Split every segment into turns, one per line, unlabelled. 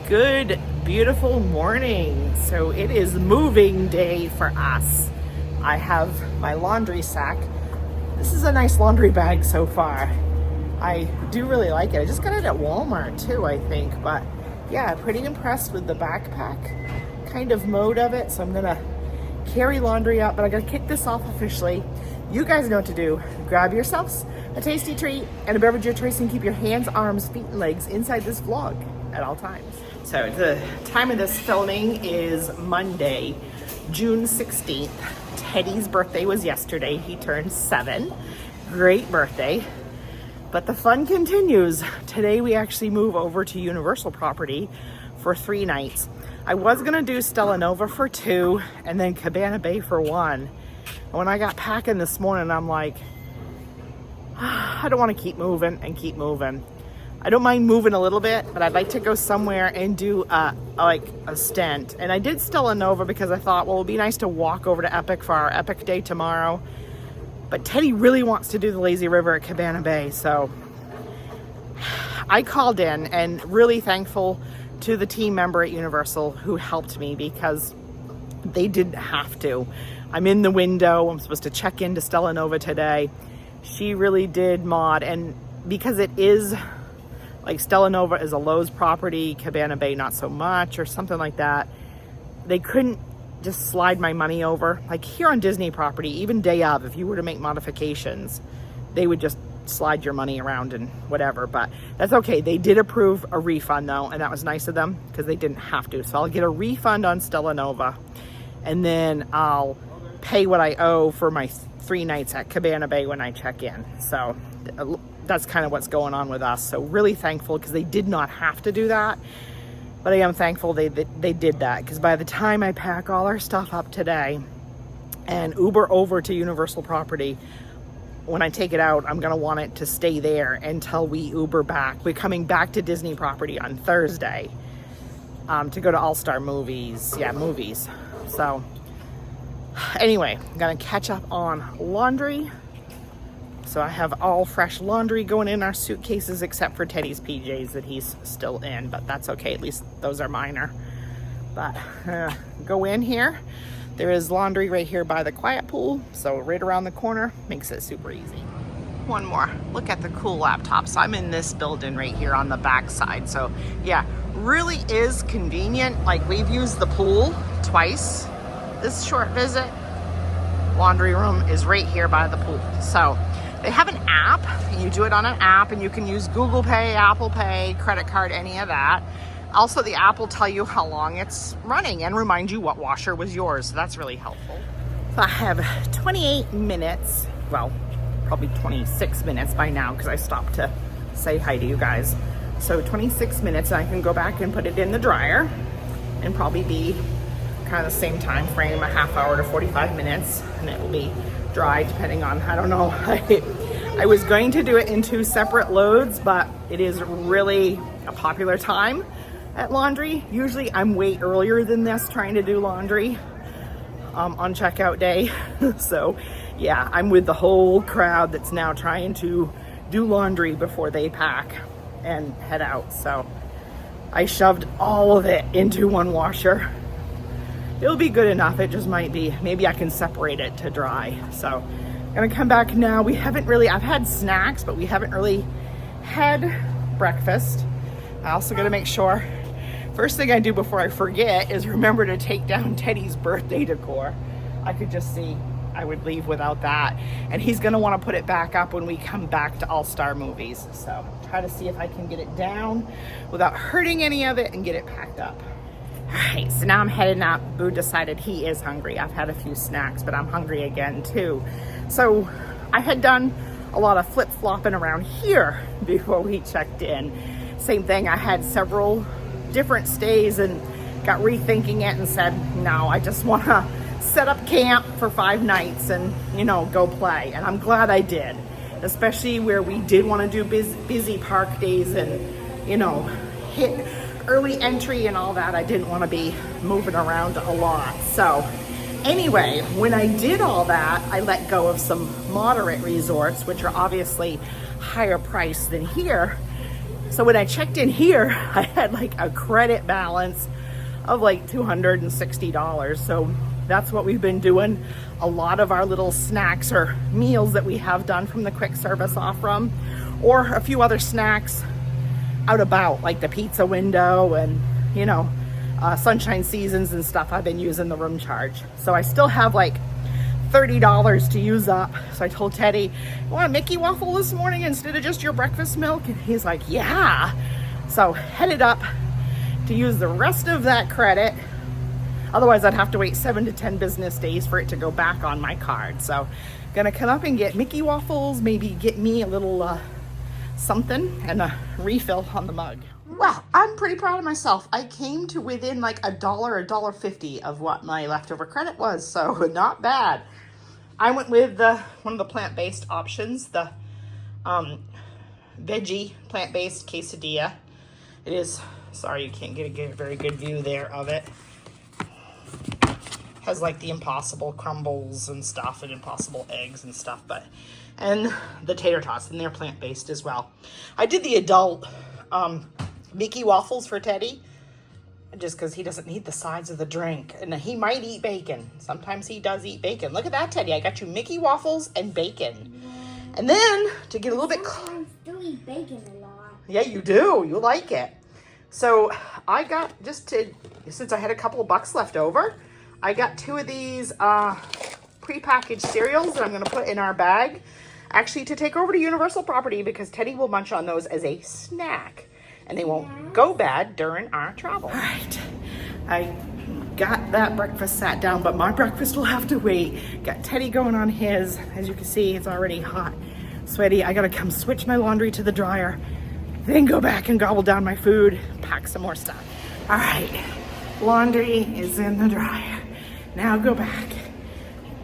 Good, beautiful morning. So it is moving day for us. I have my laundry sack. This is a nice laundry bag so far. I do really like it. I just got it at Walmart too, I think. But yeah, pretty impressed with the backpack kind of mode of it. So I'm gonna carry laundry up, but I gotta kick this off officially. You guys know what to do. Grab yourselves a tasty treat and a beverage of your choice and keep your hands, arms, feet, and legs inside this vlog at all times. So the time of this filming is Monday, June 16th. Teddy's birthday was yesterday. He turned 7. Great birthday. But the fun continues. Today we actually move over to Universal property for 3 nights. I was gonna do Stella Nova for 2 and then Cabana Bay for 1. And when I got packing this morning, I'm like, I don't want to keep moving and keep moving. I don't mind moving a little bit, but I'd like to go somewhere and do a stint. And I did Stella Nova because I thought, well, it'd be nice to walk over to Epic for our Epic day tomorrow. But Teddy really wants to do the lazy river at Cabana Bay. So I called in and really thankful to the team member at Universal who helped me because they didn't have to. I'm in the window. I'm supposed to check into Stella Nova today. She really did mod. And because it is like Stella Nova is a Lowe's property, Cabana Bay not so much or something like that, they couldn't just slide my money over. Like here on Disney property, even day of, if you were to make modifications, they would just slide your money around and whatever, but that's okay. They did approve a refund though, and that was nice of them because they didn't have to. So I'll get a refund on Stella Nova and then I'll pay what I owe for my 3 nights at Cabana Bay when I check in. So that's kind of what's going on with us. So really thankful because they did not have to do that. But I am thankful they did that because by the time I pack all our stuff up today and Uber over to Universal property, when I take it out, I'm going to want it to stay there until we Uber back. We're coming back to Disney property on Thursday to go to All-Star movies. Yeah, movies. So anyway, I'm going to catch up on laundry. So I have all fresh laundry going in our suitcases except for Teddy's PJs that he's still in, but that's okay. At least those are minor. But go in here. There is laundry right here by the quiet pool. So right around the corner makes it super easy. One more. Look at the cool laptops. I'm in this building right here on the back side. So yeah, really is convenient. Like we've used the pool twice this short visit. Laundry room is right here by the pool. So they have an app, and you do it on an app, and you can use Google Pay, Apple Pay, credit card, any of that. Also, the app will tell you how long it's running and remind you what washer was yours. So that's really helpful. So I have 28 minutes, well, probably 26 minutes by now because I stopped to say hi to you guys. So 26 minutes, and I can go back and put it in the dryer and probably be kind of the same time frame, a half hour to 45 minutes, and it will be dry depending on, I don't know. I was going to do it in 2 separate loads, but it is really a popular time at laundry. Usually I'm way earlier than this trying to do laundry on checkout day. So yeah, I'm with the whole crowd that's now trying to do laundry before they pack and head out. So I shoved all of it into one washer. It'll be good enough. It just might be, maybe I can separate it to dry. So I'm gonna come back now. We haven't really, I've had snacks, but we haven't really had breakfast. I also gotta make sure, first thing I do before I forget is remember to take down Teddy's birthday decor. I could just see I would leave without that. And he's gonna wanna put it back up when we come back to All-Star movies. So try to see if I can get it down without hurting any of it and get it packed up. All right, so now I'm heading up. Boo decided he is hungry. I've had a few snacks, but I'm hungry again too. So I had done a lot of flip-flopping around here before we checked in. Same thing, I had several different stays and got rethinking it and said, no, I just want to set up camp for 5 nights and, you know, go play. And I'm glad I did, especially where we did want to do busy park days and, you know, hit early entry and all that. I didn't want to be moving around a lot. So anyway, when I did all that, I let go of some moderate resorts, which are obviously higher priced than here. So when I checked in here, I had like a credit balance of like $260. So that's what we've been doing. A lot of our little snacks or meals that we have done from the quick service off from, or a few other snacks out about, like the pizza window and, you know, sunshine seasons and stuff. I've been using the room charge. So I still have like $30 to use up. So I told Teddy, you want a Mickey waffle this morning instead of just your breakfast milk? And he's like, yeah. So headed up to use the rest of that credit. Otherwise I'd have to wait 7 to 10 business days for it to go back on my card. So gonna come up and get Mickey waffles, maybe get me a little something and a refill on the mug. Well, I'm pretty proud of myself. I came to within like $1.50 of what my leftover credit was, so not bad. I went with one of the plant-based options, the veggie plant-based quesadilla. It is, sorry you can't get a very good view there of it. Has like the Impossible crumbles and stuff and Impossible eggs and stuff, and the tater tots, and they're plant-based as well. I did the adult Mickey waffles for Teddy, just because he doesn't need the sides of the drink, and he might eat bacon. Sometimes he does eat bacon. Look at that, Teddy. I got you Mickey waffles and bacon. And then to get a little bit,
sometimes do eat bacon a lot.
Yeah, you do. You like it. So I got, since I had a couple of bucks left over, I got 2 of these prepackaged cereals that I'm going to put in our bag, actually to take over to Universal Property, because Teddy will munch on those as a snack and they won't go bad during our travel. All right, I got that breakfast sat down, but my breakfast will have to wait. Got Teddy going on his. As you can see, it's already hot, sweaty. I got to come switch my laundry to the dryer, then go back and gobble down my food, pack some more stuff. All right, laundry is in the dryer. Now go back,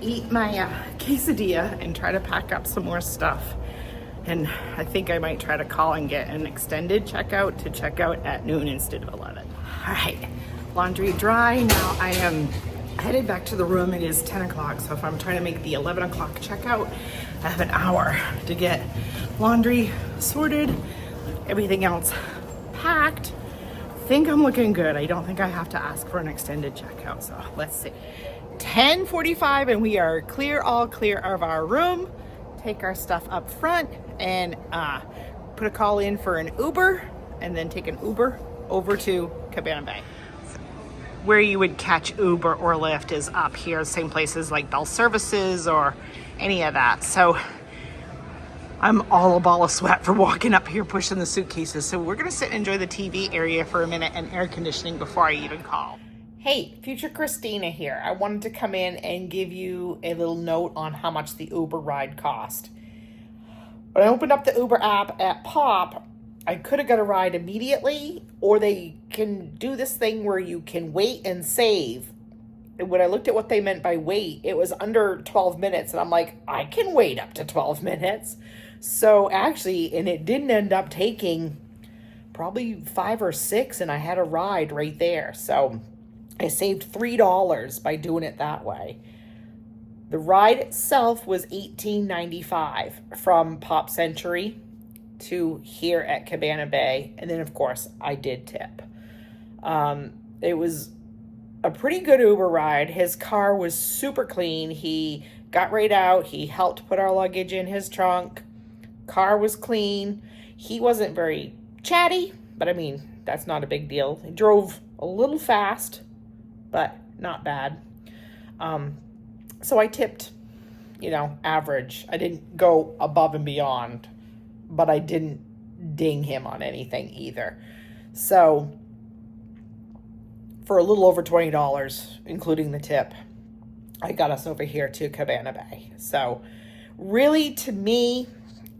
eat my quesadilla, and try to pack up some more stuff. And I think I might try to call and get an extended checkout to check out at noon instead of 11. All right, laundry dry. Now I am headed back to the room. It is 10 o'clock, so if I'm trying to make the 11 o'clock checkout, I have an hour to get laundry sorted, everything else packed. Think I'm looking good. I don't think I have to ask for an extended checkout, so let's see. 10:45 and we are all clear of our room. Take our stuff up front and put a call in for an Uber, and then take an Uber over to Cabana Bay. Where you would catch Uber or Lyft is up here, same places like Bell Services or any of that. So I'm all a ball of sweat for walking up here pushing the suitcases. So we're gonna sit and enjoy the TV area for a minute and air conditioning before I even call. Hey, future Christina here. I wanted to come in and give you a little note on how much the Uber ride cost. When I opened up the Uber app at Pop, I could have got a ride immediately, or they can do this thing where you can wait and save. And when I looked at what they meant by wait, it was under 12 minutes. And I'm like, I can wait up to 12 minutes. So actually, and it didn't end up taking probably 5 or 6, and I had a ride right there. So I saved $3 by doing it that way. The ride itself was $18.95 from Pop Century to here at Cabana Bay. And then, of course, I did tip. It was a pretty good Uber ride. His car was super clean. He got right out. He helped put our luggage in his trunk. Car was clean. He wasn't very chatty, but I mean, that's not a big deal. He drove a little fast, but not bad. So I tipped, average. I didn't go above and beyond, but I didn't ding him on anything either. So for a little over $20, including the tip, I got us over here to Cabana Bay. So really, to me,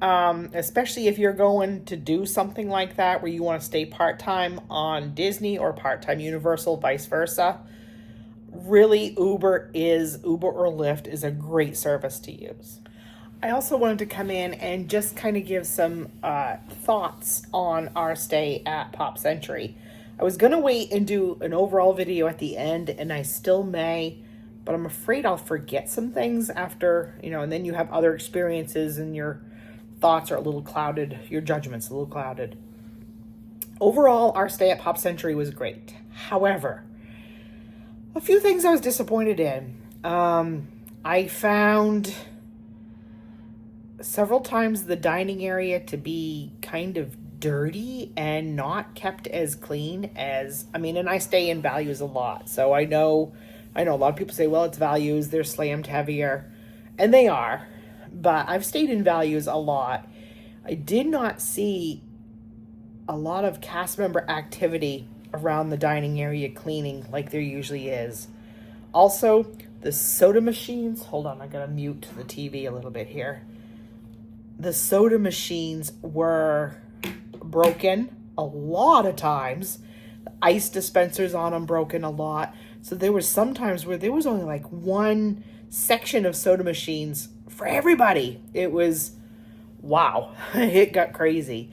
especially if you're going to do something like that where you want to stay part-time on Disney or part-time Universal, vice versa, really Uber or Lyft is a great service to use. I also wanted to come in and just kind of give some thoughts on our stay at Pop Century. I was going to wait and do an overall video at the end, and I still may, but I'm afraid I'll forget some things after, and then you have other experiences and your thoughts are a little clouded, your judgment's a little clouded. overall, our stay at Pop Century was great. However, a few things I was disappointed in. I found several times the dining area to be kind of dirty and not kept as clean as, and I stay in Values a lot. So I know a lot of people say, well, it's Values, they're slammed heavier. And they are. But I've stayed in Values a lot. I did not see a lot of cast member activity around the dining area cleaning like there usually is. Also, the soda machines, hold on, I gotta mute the TV a little bit here. The soda machines were broken a lot of times. The ice dispensers on them broken a lot. So there was some times where there was only like one section of soda machines for everybody. It was, wow, it got crazy.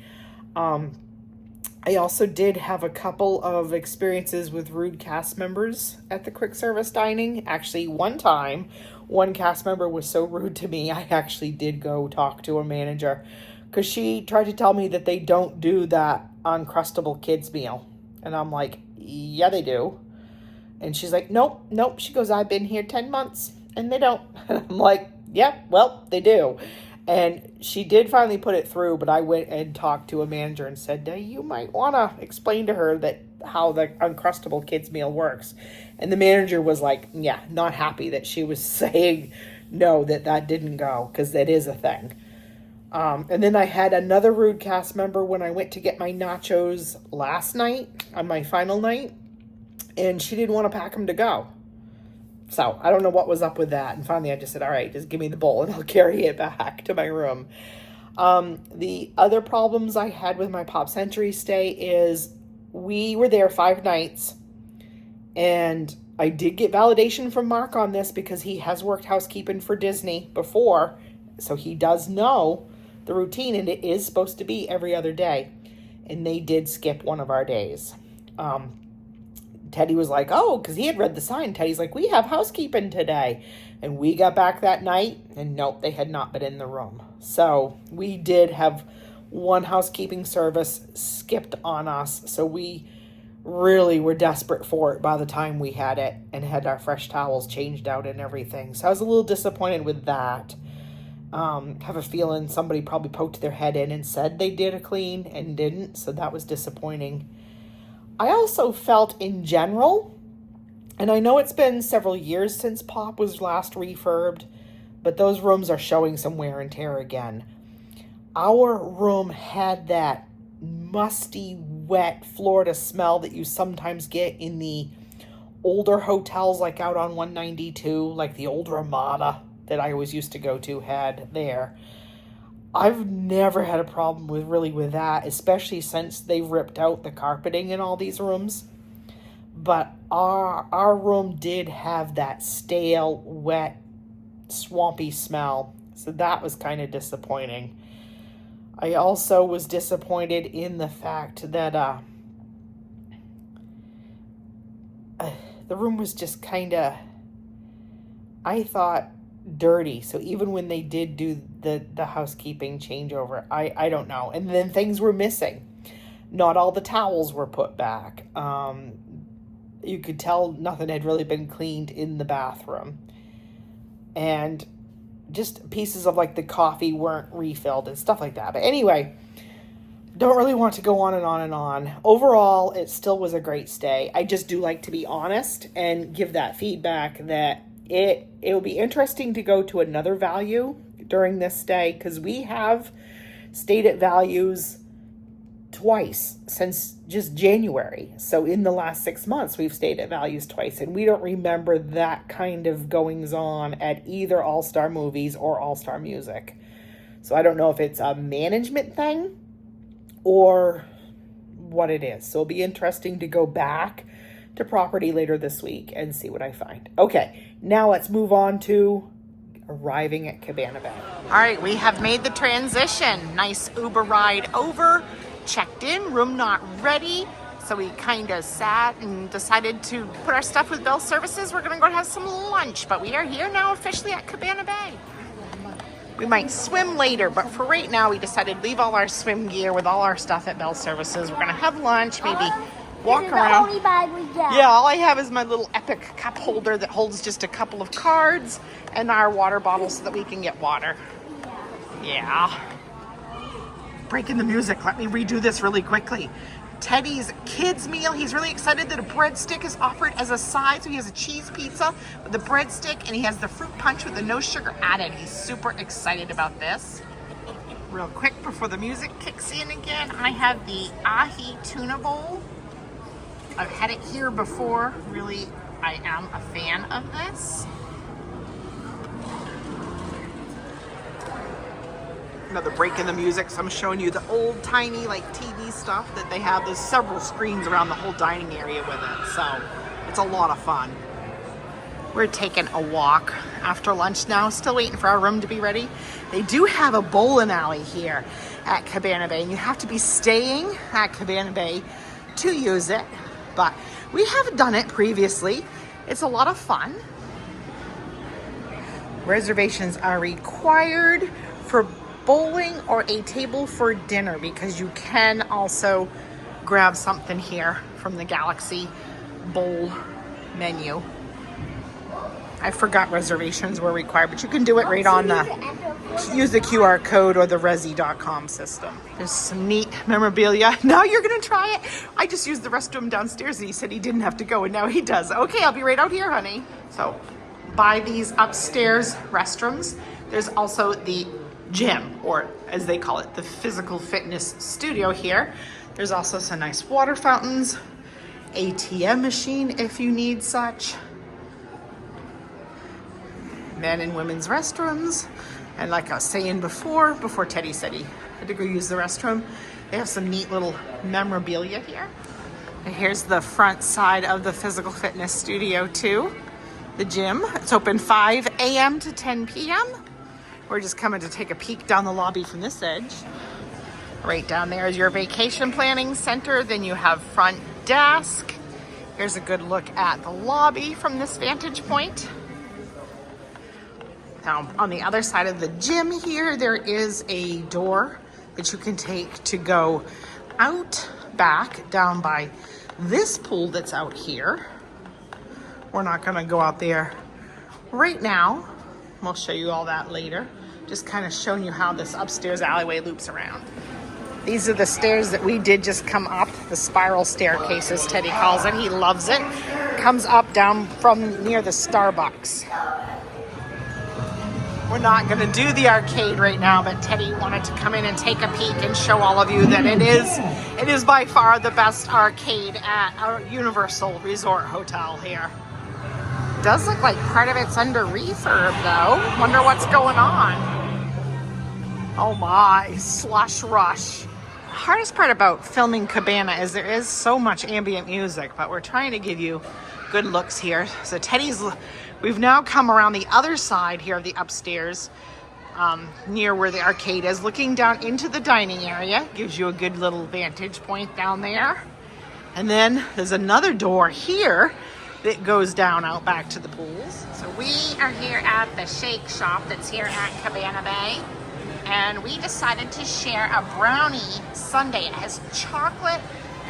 I also did have a couple of experiences with rude cast members at the quick service dining. Actually, one time, one cast member was so rude to me, I actually did go talk to a manager because she tried to tell me that they don't do that Uncrustable kids meal. And I'm like, yeah, they do. And she's like, nope. She goes, I've been here 10 months and they don't. And I'm like, yeah, well, they do. And she did finally put it through, but I went and talked to a manager and said, you might want to explain to her that how the Uncrustable kids meal works. And the manager was like, yeah, not happy that she was saying no, that didn't go, because that is a thing. And then I had another rude cast member when I went to get my nachos last night on my final night, and she didn't want to pack them to go. So I don't know what was up with that. And finally I just said, all right, just give me the bowl and I'll carry it back to my room. The other problems I had with my Pop Century stay is we were there 5 nights, and I did get validation from Mark on this because he has worked housekeeping for Disney before. So he does know the routine, and it is supposed to be every other day. And they did skip one of our days. Teddy was like, oh, because he had read the sign. Teddy's like, we have housekeeping today. And we got back that night, and nope, they had not been in the room. So we did have one housekeeping service skipped on us. So we really were desperate for it by the time we had it and had our fresh towels changed out and everything. So I was a little disappointed with that. Have a feeling somebody probably poked their head in and said they did a clean and didn't. So that was disappointing. I also felt in general, and I know it's been several years since Pop was last refurbed, but those rooms are showing some wear and tear again. Our room had that musty, wet Florida smell that you sometimes get in the older hotels, like out on 192, like the old Ramada that I always used to go to had there. I've never had a problem with that, especially since they ripped out the carpeting in all these rooms. But our room did have that stale, wet, swampy smell. So that was kind of disappointing. I also was disappointed in the fact that the room was just kind of, I thought, dirty. So even when they did do the housekeeping changeover, I don't know. And then things were missing. Not all the towels were put back. You could tell nothing had really been cleaned in the bathroom. And just pieces of like the coffee weren't refilled and stuff like that. But anyway, don't really want to go on and on and on. Overall, it still was a great stay. I just do like to be honest and give that feedback that it will be interesting to go to another Value during this stay, because we have stayed at Values twice since just January. So in the last 6 months, we've stayed at Values twice, and we don't remember that kind of goings on at either All-Star Movies or All-Star Music. So I don't know if it's a management thing or what it is. So it'll be interesting to go back to property later this week and see what I find. Okay, now let's move on to arriving at Cabana Bay. All right, we have made the transition. Nice Uber ride over, checked in, room not ready. So we kind of sat and decided to put our stuff with Bell Services. We're gonna go have some lunch, but we are here now officially at Cabana Bay. We might swim later, but for right now, we decided to leave all our swim gear with all our stuff at Bell Services. We're gonna have lunch, maybe walk around.
The only bag we get.
Yeah, all I have is my little Epic cup holder that holds just a couple of cards and our water bottle so that we can get water. Yeah. Breaking the music. Let me redo this really quickly. Teddy's kids meal. He's really excited that a breadstick is offered as a side. So he has a cheese pizza with the breadstick and he has the fruit punch with the no sugar added. He's super excited about this. Real quick before the music kicks in again, I have the ahi tuna bowl. I've had it here before. Really, I am a fan of this. Another break in the music, so I'm showing you the old tiny like TV stuff that they have. There's several screens around the whole dining area with it, so it's a lot of fun. We're taking a walk after lunch now, still waiting for our room to be ready. They do have a bowling alley here at Cabana Bay, and you have to be staying at Cabana Bay to use it, but we have done it previously. It's a lot of fun. Reservations are required for bowling or a table for dinner because you can also grab something here from the Galaxy Bowl menu. I forgot reservations were required, but you can do it right on use the QR code or the resi.com system. There's some neat memorabilia. Now you're gonna try it. I just used the restroom downstairs and he said he didn't have to go and now he does. Okay, I'll be right out here, honey. So by these upstairs restrooms, there's also the gym, or as they call it, the physical fitness studio here. There's also some nice water fountains, ATM machine if you need such, men and women's restrooms, and like I was saying before Teddy said he had to go use the restroom, they have some neat little memorabilia here. And here's the front side of the physical fitness studio too, the gym. It's open 5 a.m. to 10 p.m. We're just coming to take a peek down the lobby from this edge. Right down there is your vacation planning center. Then you have front desk. Here's a good look at the lobby from this vantage point. Now, on the other side of the gym here, there is a door that you can take to go out back down by this pool that's out here. We're not gonna go out there right now. We'll show you all that later. Just kind of showing you how this upstairs alleyway loops around. These are the stairs that we did just come up, the spiral staircase as Teddy calls it. He loves it. Comes up down from near the Starbucks. We're not gonna do the arcade right now, but Teddy wanted to come in and take a peek and show all of you that it is by far the best arcade at our Universal Resort Hotel here. Does look like part of it's under refurb though. Wonder what's going on. Oh my, slush rush. Hardest part about filming Cabana is there is so much ambient music, but we're trying to give you good looks here. So we've now come around the other side here of the upstairs, near where the arcade is, looking down into the dining area. Gives you a good little vantage point down there. And then there's another door here that goes down out back to the pools. So we are here at the Shake Shop that's here at Cabana Bay. And we decided to share a brownie sundae. It has chocolate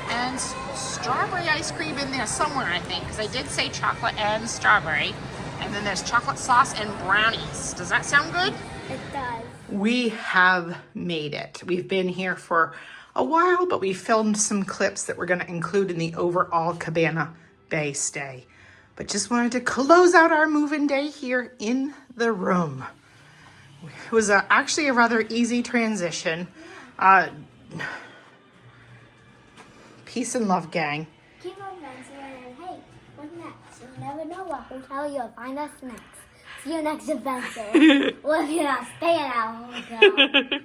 and strawberry ice cream in there somewhere, I think, because I did say chocolate and strawberry. And then there's chocolate sauce and brownies. Does that sound good?
It does.
We have made it. We've been here for a while, but we filmed some clips that we're going to include in the overall Cabana Bay stay. But just wanted to close out our move-in day here in the room. It was actually a rather easy transition. Peace and love, gang.
Keep on dancing and hey, what's next? You never know what hotel you'll find us next. See you next adventure. Well, if you're not staying at our hotel.